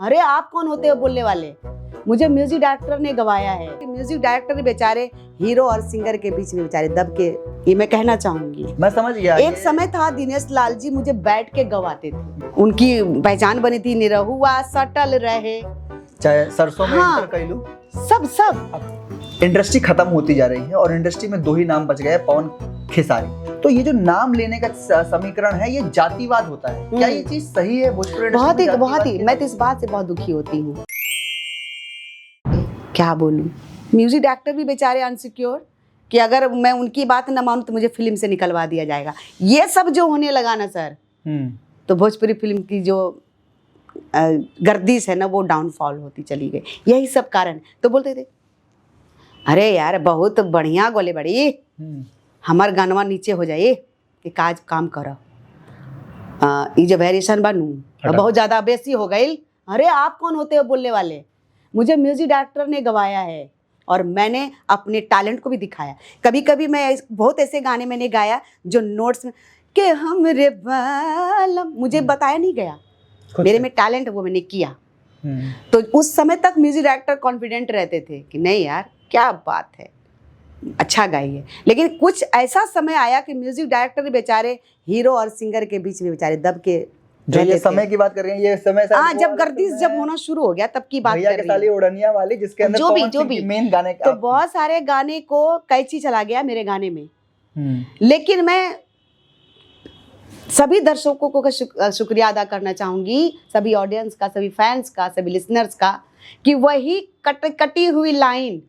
अरे आप कौन होते हो बोलने वाले? मुझे म्यूजिक डायरेक्टर ने गवाया है। म्यूजिक डायरेक्टर बेचारे हीरो और सिंगर के बीच में बेचारे दब के, ये मैं कहना चाहूंगी। मैं समझ गया। एक समय था दिनेश लाल जी मुझे बैठ के गवाते थे, उनकी पहचान बनी थी निरहुआ, सटल रहे, चाहे सरसों में हाँ, इंटर कैलू, सब इंडस्ट्री खत्म होती जा रही है और इंडस्ट्री में दो ही नाम बच गए, पवन खेसारी। तो ये जो नाम लेने का समीकरण है, ये जातिवाद होता है, क्या ये चीज सही है? भोजपुरी बहुत ही मैं तो इस बात से बहुत दुखी होती हूँ। क्या बोलूं, म्यूजिक डायरेक्टर भी बेचारे अनसिक्योर कि अगर मैं उनकी बात न मानूं तो मुझे फिल्म से निकलवा दिया जाएगा। ये सब जो होने लगा ना सर, तो भोजपुरी फिल्म की जो गर्दिश है ना, वो डाउनफॉल होती चली गई। यही सब कारण। तो बोलते थे अरे यार बहुत बढ़िया गोले बड़ी, हमार गानवा नीचे हो जाए, एक आज काम करो, ये जो वेरिएशन बनू बहुत ज़्यादा बेसी हो गई। अरे आप कौन होते हो बोलने वाले? मुझे म्यूजिक डायरेक्टर ने गवाया है और मैंने अपने टैलेंट को भी दिखाया। कभी कभी मैं बहुत ऐसे गाने मैंने गाया जो नोट्स में कि हमरे बालम, मुझे बताया नहीं गया, मेरे में टैलेंट वो मैंने किया। तो उस समय तक म्यूजिक डायरेक्टर कॉन्फिडेंट रहते थे कि नहीं यार क्या बात है, अच्छा गाइए। लेकिन कुछ ऐसा समय आया कि म्यूजिक डायरेक्टर बेचारे हीरो और सिंगर के बीच में बेचारे दब के, जो ये समय की बात कर रही हैं, ये समय हाँ, जब गर्दिश जब होना शुरू हो गया तब की बात कर रही साली उड़निया वाली, जिसके अंदर जो भी मेन गाने तो बहुत सारे गाने को कैची चला गया मेरे गाने में। लेकिन मैं सभी दर्शकों को शुक्रिया अदा करना चाहूंगी, सभी ऑडियंस का, सभी फैंस का, सभी लिसनर्स का, कि वही कटी हुई लाइन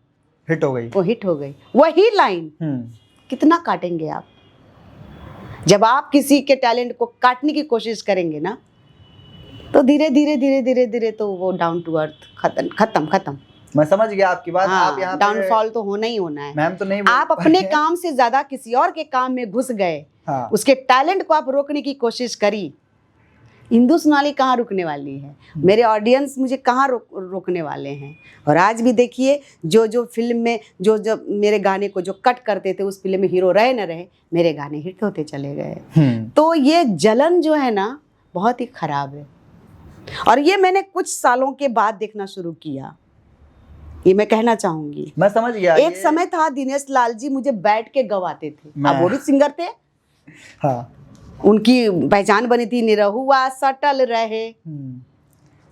हिट हो गई, वो हिट हो गई। वही लाइन कितना काटेंगे आप? जब आप किसी के टैलेंट को काटने की कोशिश करेंगे ना, तो धीरे धीरे धीरे धीरे धीरे तो वो डाउन टू अर्थ खत्म। मैं समझ गया आपकी बात। हाँ, आप यहाँ डाउनफॉल तो होना ही होना है। मैम तो नहीं, आप अपने काम से ज्यादा किसी और के काम में घुस गए, हाँ, उसके टैलेंट को आप रोकने की कोशिश करी। हिंदू सोनाली कहाँ रुकने वाली है? मेरे ऑडियंस मुझे कहाँ रोकने वाले हैं? और आज भी देखिए, जो फिल्म में जो मेरे गाने को जो कट करते थे, उस फिल्म में हीरो रहे न रहे, मेरे गाने हिट होते चले गए। तो ये जलन जो है ना, बहुत ही खराब है। और ये मैंने कुछ सालों के बाद देखना शुरू किया, ये मैं कहना चाहूंगी। मैं समझ गया। एक समय था दिनेश लाल जी मुझे बैठ के गवाते थे, अब वो भी सिंगर थे, हाँ, उनकी पहचान बनी थी निरहुआ, सटल रहे,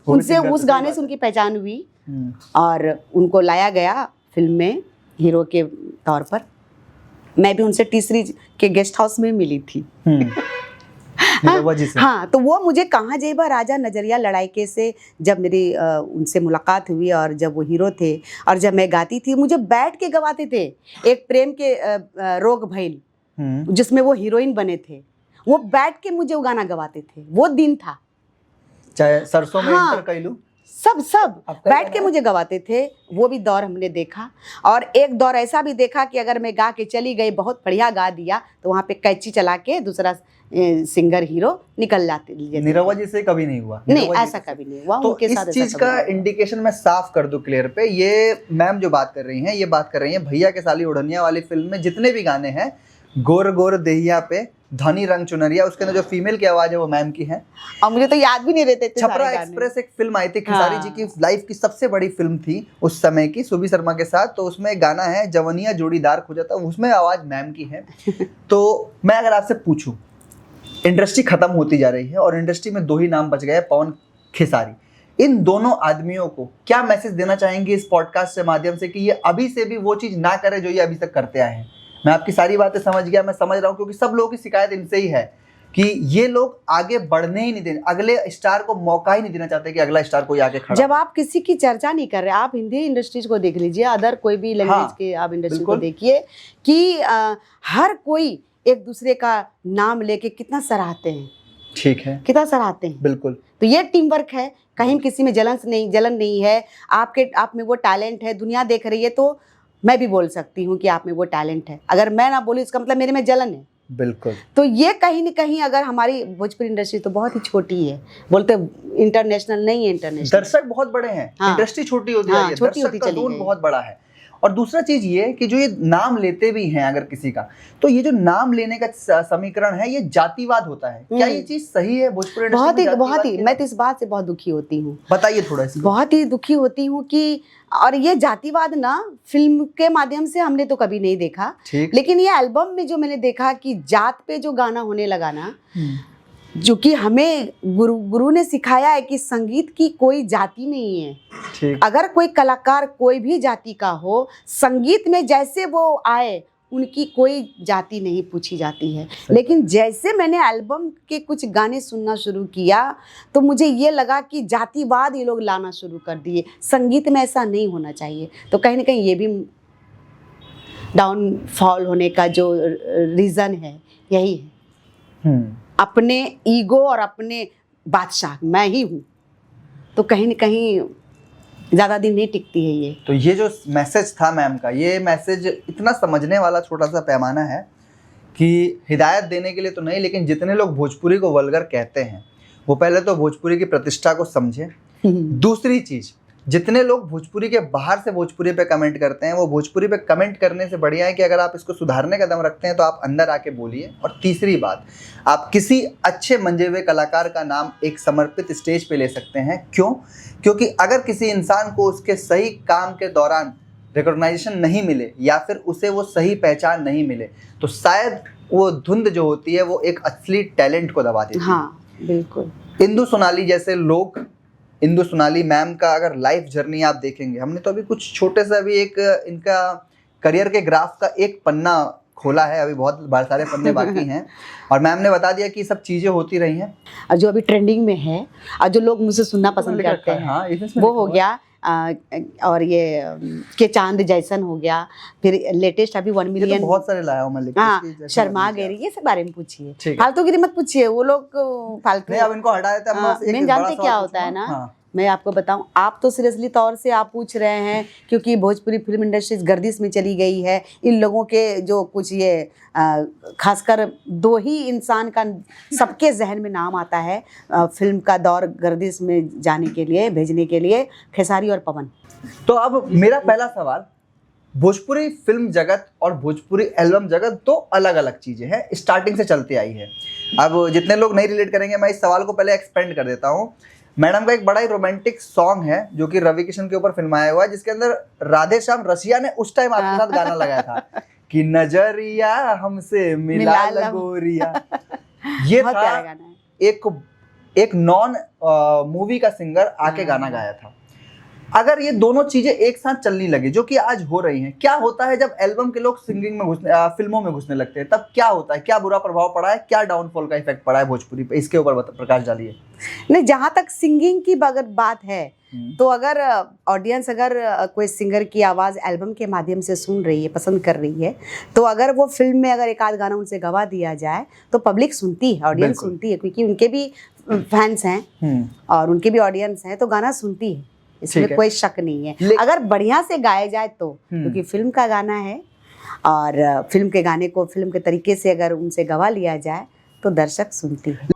उनसे उस गाने से उनकी पहचान हुई और उनको लाया गया फिल्म में हीरो के तौर पर। मैं भी उनसे तीसरी के गेस्ट हाउस में मिली थी। हाँ, तो वो मुझे कहाँ जेबा राजा नजरिया लड़ाई के से जब मेरी उनसे मुलाकात हुई और जब वो हीरो थे और जब मैं गाती थी, मुझे बैठ के गवाते थे। एक प्रेम के रोग भइल जिसमें वो हीरोइन बने थे, वो बैठ के मुझे वो गाना गवाते थे। वो दिन था, चाहे सरसों में इंटर कैलू, सब बैठ के मुझे गवाते थे। वो भी दौर हमने देखा। और एक दौर ऐसा भी देखा कि अगर मैं गा के चली गई, बहुत बढ़िया गा दिया, तो वहाँ पे कैंची चला के दूसरा सिंगर हीरो निकल जाते। निरहुआ जी से कभी नहीं हुआ? नहीं, ऐसा कभी नहीं हुआ। तो इस चीज का इंडिकेशन मैं साफ कर दूं क्लियर पे, ये मैम जो बात कर रही हैं, ये बात कर रही हैं भैया के साली उड़निया वाली फिल्म में जितने भी गाने हैं, गोर गोर देहिया पे धनी रंग चुनरिया, उसके अंदर जो फीमेल की आवाज है वो मैम की है। और मुझे तो याद भी नहीं रहते थे। छपरा एक्सप्रेस एक फिल्म आई थी, खेसारी जी की लाइफ की सबसे बड़ी फिल्म थी उस समय की, सुबी शर्मा के साथ। तो उसमें गाना है जवनिया जोड़ीदार खोजता, उसमें आवाज मैम की है। तो मैं अगर आपसे पूछूं, इंडस्ट्री खत्म होती जा रही है और इंडस्ट्री में दो ही नाम बच गए, पवन खेसारी। इन दोनों आदमियों को क्या मैसेज देना चाहेंगे इस पॉडकास्ट के माध्यम से कि ये अभी से भी वो चीज ना करे जो ये अभी तक करते आए हैं? मैं आपकी सारी बातें समझ गया, मैं समझ रहा हूँ, क्योंकि सब लोगों की शिकायत इनसे ही है कि ये लोग आगे बढ़ने ही नहीं देते, अगले स्टार को मौका ही नहीं देना चाहते कि अगला स्टार कोई आगे खड़ा। जब आप किसी की चर्चा नहीं कर रहे, आप हिंदी इंडस्ट्रीज को देख लीजिए, अदर कोई भी लैंग्वेज के आप इंडस्ट्री को देखिए कि हर कोई एक दूसरे का नाम लेके कितना सराहते हैं। ठीक है, कितना सराहते हैं, बिल्कुल। तो ये टीम वर्क है, कहीं किसी में जलन नहीं है। आप में वो टैलेंट है, दुनिया देख रही है, तो मैं भी बोल सकती हूँ कि आप में वो टैलेंट है। अगर मैं ना बोलूँ, इसका मतलब मेरे में जलन है। बिल्कुल। तो ये कहीं न कहीं, अगर हमारी भोजपुरी इंडस्ट्री तो बहुत ही छोटी है, बोलते इंटरनेशनल नहीं है, इंटरनेशनल दर्शक बहुत बड़े हैं, इंडस्ट्री छोटी होती है, छोटी होती चली गई, बहुत बड़ा है। और दूसरा चीज ये कि जो ये नाम लेते भी हैं अगर किसी का, तो ये जो नाम लेने का समीकरण है ये जातिवाद होता है। क्या ये चीज सही है भोजपुरी इंडस्ट्री में? बहुत ही मैं तो इस बात से बहुत दुखी होती हूँ। बताइए थोड़ा इसको। बहुत ही दुखी होती हूँ कि, और ये जातिवाद ना फिल्म के माध्यम से हमने तो कभी नहीं देखा, लेकिन ये एल्बम में जो मैंने देखा कि जात पे जो गाना होने लगा ना, जो कि हमें गुरु ने सिखाया है कि संगीत की कोई जाति नहीं है। अगर कोई कलाकार कोई भी जाति का हो, संगीत में जैसे वो आए उनकी कोई जाति नहीं पूछी जाती है। लेकिन जैसे मैंने एल्बम के कुछ गाने सुनना शुरू किया तो मुझे ये लगा कि जातिवाद ये लोग लाना शुरू कर दिए। संगीत में ऐसा नहीं होना चाहिए। तो कहीं ना कहीं ये भी डाउनफॉल होने का जो रीज़न है यही है, अपने ईगो और अपने बादशाह मैं ही हूँ, तो कहीं ना कहीं ज़्यादा दिन नहीं टिकती है ये। तो ये जो मैसेज था मैम का, ये मैसेज इतना समझने वाला छोटा सा पैमाना है कि हिदायत देने के लिए तो नहीं, लेकिन जितने लोग भोजपुरी को वल्गर कहते हैं वो पहले तो भोजपुरी की प्रतिष्ठा को समझे। दूसरी चीज़, जितने लोग भोजपुरी के बाहर से भोजपुरी पे कमेंट करते हैं वो भोजपुरी पे कमेंट करने से बढ़िया है कि अगर आप इसको सुधारने का दम रखते हैं तो आप अंदर आके बोलिए। और तीसरी बात, आप किसी अच्छे मंजे हुए कलाकार का नाम एक समर्पित स्टेज पे ले सकते हैं। क्यों? क्योंकि अगर किसी इंसान को उसके सही काम के दौरान रिकॉग्नाइजेशन नहीं मिले या फिर उसे वो सही पहचान नहीं मिले तो शायद वो धुंध जो होती है वो एक असली टैलेंट को दबा देती है। हाँ बिल्कुल। इंदु सोनाली जैसे लोग, इंदु सोनाली मैम का अगर लाइफ जर्नी आप देखेंगे, हमने तो अभी कुछ छोटे सा भी एक इनका करियर के ग्राफ का एक पन्ना खोला है, अभी बहुत सारे पन्ने बाकी हैं और मैम ने बता दिया कि सब चीज़ें होती रही हैं। और जो अभी ट्रेंडिंग में है और जो लोग मुझसे सुनना पसंद करते हैं, हाँ, वो हो गया और ये के चांद जैसन हो गया, फिर लेटेस्ट अभी 1 मिलियन तो बहुत सारे लाया हूँ मैं, हाँ शर्मा गेरी, ये सब बारे में पूछिए, फालतूगिरी मत पूछिए। वो लोग फालतू नहीं, अब इनको हटा देते हैं। मैं जानते क्या होता है ना, मैं आपको बताऊं, आप तो सीरियसली तौर से आप पूछ रहे हैं क्योंकि भोजपुरी फिल्म इंडस्ट्री गर्दिश में चली गई है। इन लोगों के जो कुछ ये खासकर 2 ही इंसान का सबके जहन में नाम आता है फिल्म का दौर गर्दिश में जाने के लिए, भेजने के लिए, खेसारी और पवन। तो अब मेरा पहला सवाल, भोजपुरी फिल्म जगत और भोजपुरी एल्बम जगत 2 अलग अलग चीज़ें हैं, स्टार्टिंग से चलती आई है। अब जितने लोग नहीं रिलेट करेंगे मैं इस सवाल को पहले एक्सपेंड कर देता हूँ। मैडम का एक बड़ा ही रोमांटिक सॉन्ग है जो कि रवि किशन के ऊपर फिल्माया हुआ है, जिसके अंदर राधे श्याम रसिया ने उस टाइम आपके साथ गाना लगाया था कि नजरिया हमसे मिला लगोरिया। ये था एक नॉन मूवी का सिंगर आके गाना गाया था। अगर ये दोनों चीजें एक साथ चलने लगे जो कि आज हो रही हैं, क्या होता है जब एल्बम के लोग सिंगिंग में घुसने, फिल्मों में घुसने लगते हैं, तब क्या होता है? क्या बुरा प्रभाव पड़ा है? क्या डाउनफॉल का इफेक्ट पड़ा है भोजपुरी पे? इसके ऊपर प्रकाश डालिए। नहीं, जहाँ तक सिंगिंग की अगर बात है तो अगर ऑडियंस अगर कोई सिंगर की आवाज़ एल्बम के माध्यम से सुन रही है, पसंद कर रही है, तो अगर वो फिल्म में अगर एक आध गाना उनसे गवा दिया जाए तो पब्लिक सुनती है, ऑडियंस सुनती है, क्योंकि उनके भी फैंस हैं और उनके भी ऑडियंस हैं, तो गाना सुनती है, इसमें कोई शक नहीं है। अगर बढ़िया से गाया जाए तो, क्योंकि फिल्म का गाना है और फिल्म के गाने को फिल्म के तरीके से अगर उनसे गवा लिया जाए तो दर्शक सुनती है।